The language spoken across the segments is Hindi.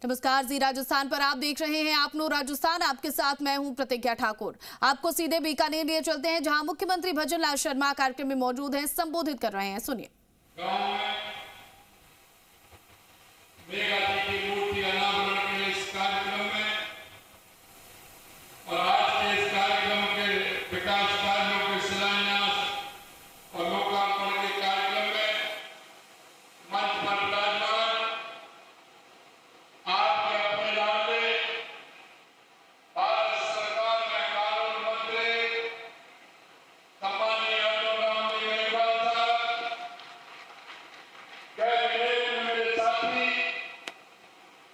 नमस्कार, जी राजस्थान पर आप देख रहे हैं आप नो राजस्थान। आपके साथ मैं हूं प्रतिज्ञा ठाकुर। आपको सीधे बीकानेर लिए चलते हैं, जहां मुख्यमंत्री भजन लाल शर्मा कार्यक्रम में मौजूद हैं, संबोधित कर रहे हैं। सुनिए।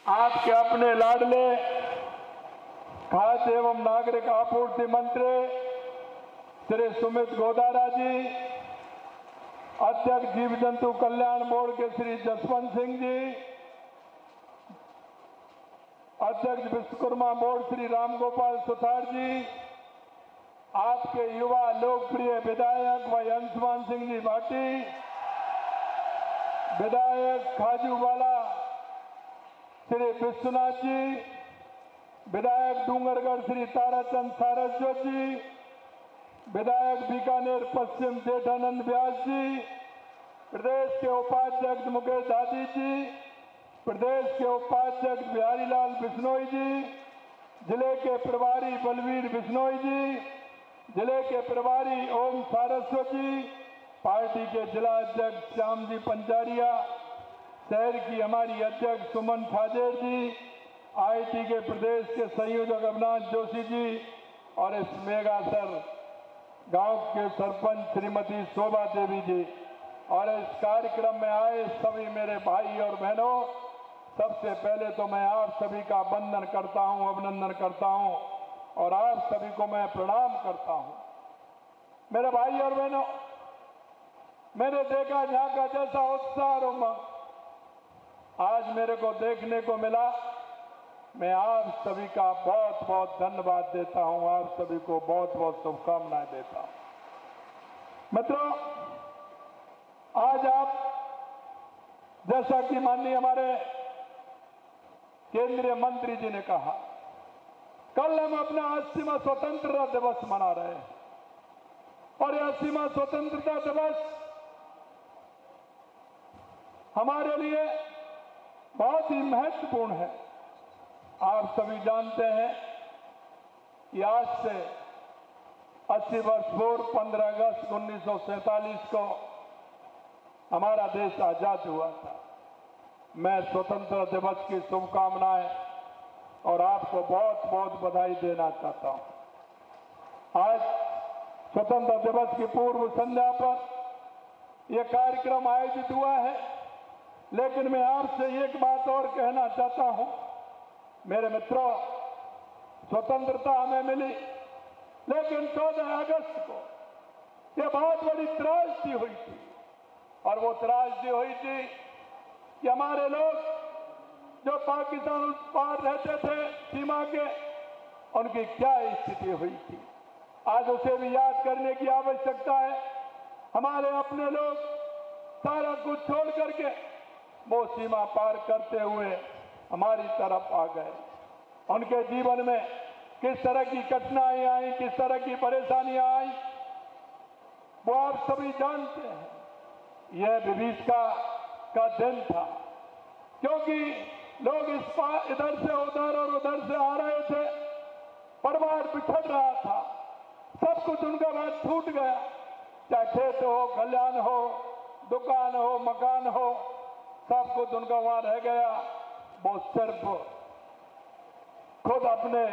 आपके अपने लाडले खाद्य एवं नागरिक आपूर्ति मंत्री श्री सुमित गोदारा जी, अध्यक्ष जीव जंतु कल्याण बोर्ड के श्री जसवंत सिंह जी, अध्यक्ष विश्वकर्मा बोर्ड श्री रामगोपाल सुथार जी, आपके युवा लोकप्रिय विधायक व अंशुमान सिंह जी भाटी, विधायक खाजूवाला श्री विश्वनाथ जी, विधायक डूंगरगढ़ श्री ताराचंद सारस्वत जी, विधायक बीकानेर पश्चिम जेठानंद व्यास जी, प्रदेश के उपाध्यक्ष मुकेश दादी जी, प्रदेश के उपाध्यक्ष बिहारीलाल बिश्नोई जी, जिले के प्रभारी बलवीर बिश्नोई जी, जिले के प्रभारी ओम सारस्वत जी, पार्टी के जिला अध्यक्ष श्याम जी पंचारिया, शहर की हमारी अध्यक्ष सुमन ठाजेर जी, आईटी के प्रदेश के संयोजक अविनाश जोशी जी और इस मेगासर गांव के सरपंच श्रीमती शोभा देवी जी और इस कार्यक्रम में आए सभी मेरे भाई और बहनों, सबसे पहले तो मैं आप सभी का वंदन करता हूं, अभिनंदन करता हूं और आप सभी को मैं प्रणाम करता हूं। मेरे भाई और बहनों, मैंने देखा जहां का जैसा उत्साह और उमंग आज मेरे को देखने को मिला, मैं आप सभी का बहुत बहुत धन्यवाद देता हूं, आप सभी को बहुत बहुत शुभकामनाएं देता हूं। मित्रों, आज आप जैसा कि माननीय हमारे केंद्रीय मंत्री जी ने कहा, कल हम अपना 80वां स्वतंत्रता दिवस मना रहे हैं और यह 80वां स्वतंत्रता दिवस हमारे लिए बहुत ही महत्वपूर्ण है। आप सभी जानते हैं कि आज से 80 वर्ष पूर्व 15 अगस्त 1947 को हमारा देश आजाद हुआ था। मैं स्वतंत्रता दिवस की शुभकामनाएं और आपको बहुत बहुत बधाई देना चाहता हूं। आज स्वतंत्रता दिवस की पूर्व संध्या पर यह कार्यक्रम आयोजित हुआ है, लेकिन मैं आपसे एक बात और कहना चाहता हूं। मेरे मित्रों, स्वतंत्रता हमें मिली, लेकिन 14 अगस्त को यह बहुत बड़ी त्रासदी हुई थी और वो त्रासदी हुई थी कि हमारे लोग जो पाकिस्तान उस पार रहते थे सीमा के, उनकी क्या स्थिति हुई थी। आज उसे भी याद करने की आवश्यकता है। हमारे अपने लोग सारा कुछ छोड़ करके वो सीमा पार करते हुए हमारी तरफ आ गए। उनके जीवन में किस तरह की कठिनाइयां आई, किस तरह की परेशानियां आई, वो आप सभी जानते हैं। यह विभीषिका का दिन था, क्योंकि लोग इस पार इधर से उधर और उधर से आ रहे थे, परिवार बिछड़ रहा था, सब कुछ उनका बाद छूट गया। चाहे खेत हो, खलिहान हो, दुकान हो, मकान हो, सब कुछ उनका वहां रह गया। वो सिर्फ खुद अपने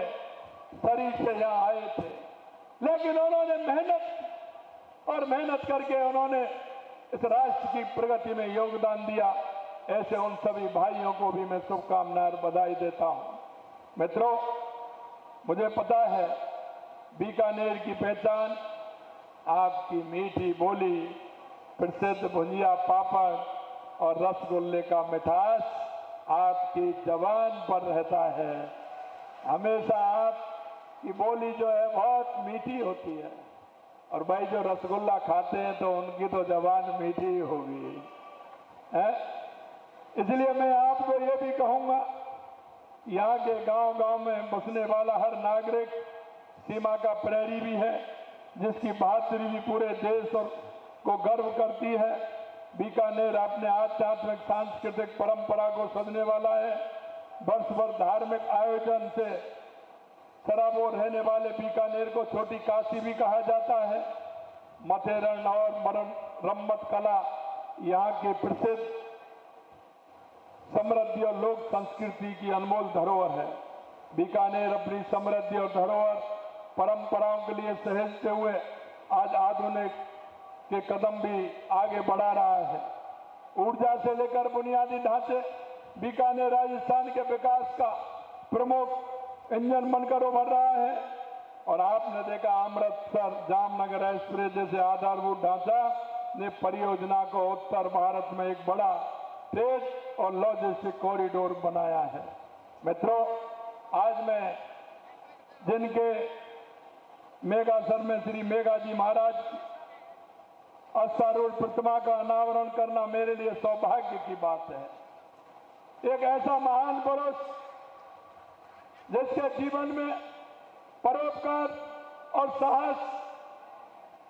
शरीर से यहाँ आए थे, लेकिन उन्होंने मेहनत करके उन्होंने इस राष्ट्र की प्रगति में योगदान दिया। ऐसे उन सभी भाइयों को भी मैं शुभकामनाएं और बधाई देता हूं। मित्रों, मुझे पता है बीकानेर की पहचान आपकी मीठी बोली, प्रसिद्ध भुजिया पापड़ और रसगुल्ले का मिठास आपकी जबान पर रहता है। हमेशा आपकी बोली जो है बहुत मीठी होती है और भाई जो रसगुल्ला खाते हैं तो उनकी तो जबान मीठी ही होगी है। इसलिए मैं आपको ये भी कहूंगा यहाँ के गांव-गांव में बसने वाला हर नागरिक सीमा का प्रहरी भी है, जिसकी बहादुरी भी पूरे देश को गर्व करती है। बीकानेर अपने आध्यात्मिक सांस्कृतिक परंपरा को सजने वाला है। वर्ष भर धार्मिक आयोजन से सराबोर रहने वाले बीकानेर को छोटी काशी भी कहा जाता है। मथेरण और रम्मत कला यहाँ के प्रसिद्ध समृद्धि और लोक संस्कृति की अनमोल धरोहर है। बीकानेर अपनी समृद्धि और धरोहर परंपराओं के लिए सहेजते हुए आज आधुनिक के कदम भी आगे बढ़ा रहा है। ऊर्जा से लेकर बुनियादी ढांचे बीकानेर राजस्थान के विकास का प्रमुख इंजन बनकर उभर रहा है। और आपने देखा अमृतसर जामनगर एक्सप्रेस जैसे आधारभूत ढांचा ने परियोजना को उत्तर भारत में एक बड़ा ट्रेड और लॉजिस्टिक कॉरिडोर बनाया है। मित्रों, आज मैं जिनके मेगासर में श्री मेघा जी महाराज की अश्वारूढ़ प्रतिमा का अनावरण करना मेरे लिए सौभाग्य की बात है। एक ऐसा महान पुरुष जिसके जीवन में परोपकार और साहस,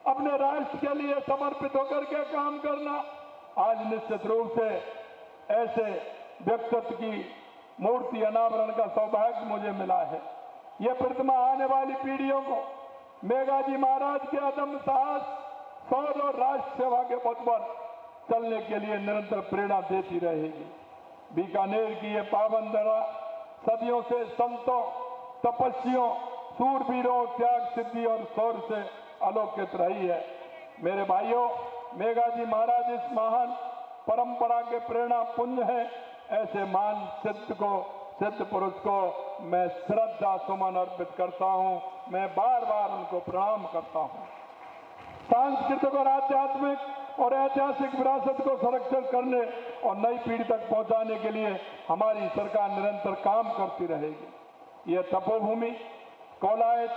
अपने राष्ट्र के लिए समर्पित होकर के काम करना, आज निश्चित रूप से ऐसे व्यक्तित्व की मूर्ति अनावरण का सौभाग्य मुझे मिला है। यह प्रतिमा आने वाली पीढ़ियों को मेघा जी महाराज के अदम्य साहस, शौर्य और राष्ट्र सेवा के पथ पर चलने के लिए निरंतर प्रेरणा देती रहेगी। बीकानेर की ये पावन धरा सदियों से संतों, तपस्वियों, सूरवीरों, त्याग, सिद्धि और शौर्य से आलोकित रही है। मेरे भाइयों, मेघा जी महाराज इस महान परंपरा के प्रेरणा पुंज है। ऐसे महान सिद्ध पुरुष को मैं श्रद्धा सुमन अर्पित करता हूं। मैं बार बार उनको प्रणाम करता हूं। सांस्कृतिक और आध्यात्मिक और ऐतिहासिक विरासत को संरक्षण करने और नई पीढ़ी तक पहुंचाने के लिए हमारी सरकार निरंतर काम करती रहेगी। यह तपोभूमि कौलायत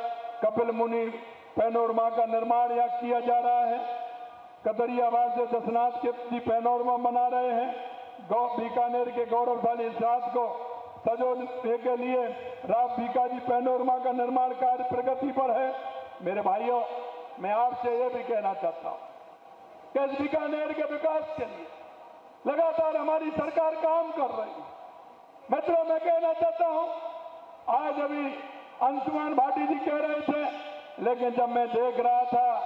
कपिल मुनि पैनोरमा का निर्माण यहाँ किया जा रहा है। कदरियाबाद से दशनाथ के जी पैनोरमा बना रहे हैं। बीकानेर के गौरवशाली इतिहास को सजोने के लिए राव बीकाजी पैनोरमा का निर्माण कार्य प्रगति पर है। मेरे भाइयों, मैं आपसे यह भी कहना चाहता हूं कि इस बीकानेर के विकास के लिए लगातार हमारी सरकार काम कर रही है। मित्रों, मैं कहना चाहता हूं, आज अभी अंशुमान भाटी जी कह रहे थे, लेकिन जब मैं देख रहा था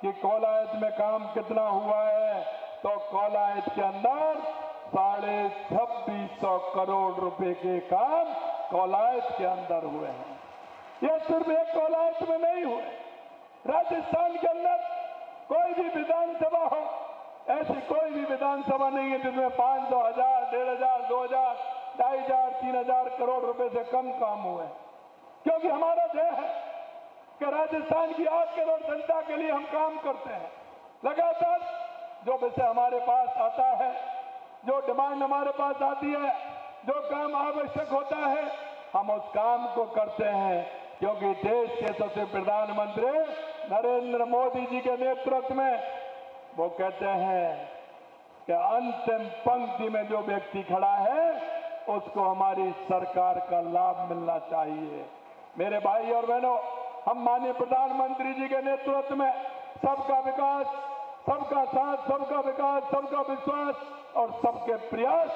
कि कौलायत में काम कितना हुआ है, तो कौलायत के अंदर 2650 करोड़ रुपए के काम कौलायत के अंदर हुए हैं। ये सिर्फ एक कौलायत में नहीं हुए, राजस्थान के अंदर कोई भी विधानसभा हो, ऐसी कोई भी विधानसभा नहीं है जिसमें 500, 1000, 1500, 2000, 2500, 3000 करोड़ रुपए से कम काम हुए। क्योंकि हमारा ध्येय है कि राजस्थान की 8 करोड़ जनता के लिए हम काम करते हैं। लगातार जो विषय हमारे पास आता है, जो डिमांड हमारे पास आती है, जो काम आवश्यक होता है, हम उस काम को करते हैं। क्योंकि देश के सबसे प्रधानमंत्री नरेंद्र मोदी जी के नेतृत्व में वो कहते हैं कि अंतिम पंक्ति में जो व्यक्ति खड़ा है उसको हमारी सरकार का लाभ मिलना चाहिए। मेरे भाई और बहनों, हम माननीय प्रधानमंत्री जी के नेतृत्व में सबका विकास, सबका साथ, सबका विकास, सबका विश्वास और सबके प्रयास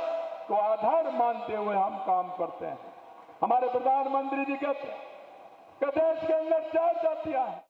को आधार मानते हुए हम काम करते हैं। हमारे प्रधानमंत्री जी कहते हैं कि देश के अंदर 4 जातियां हैं।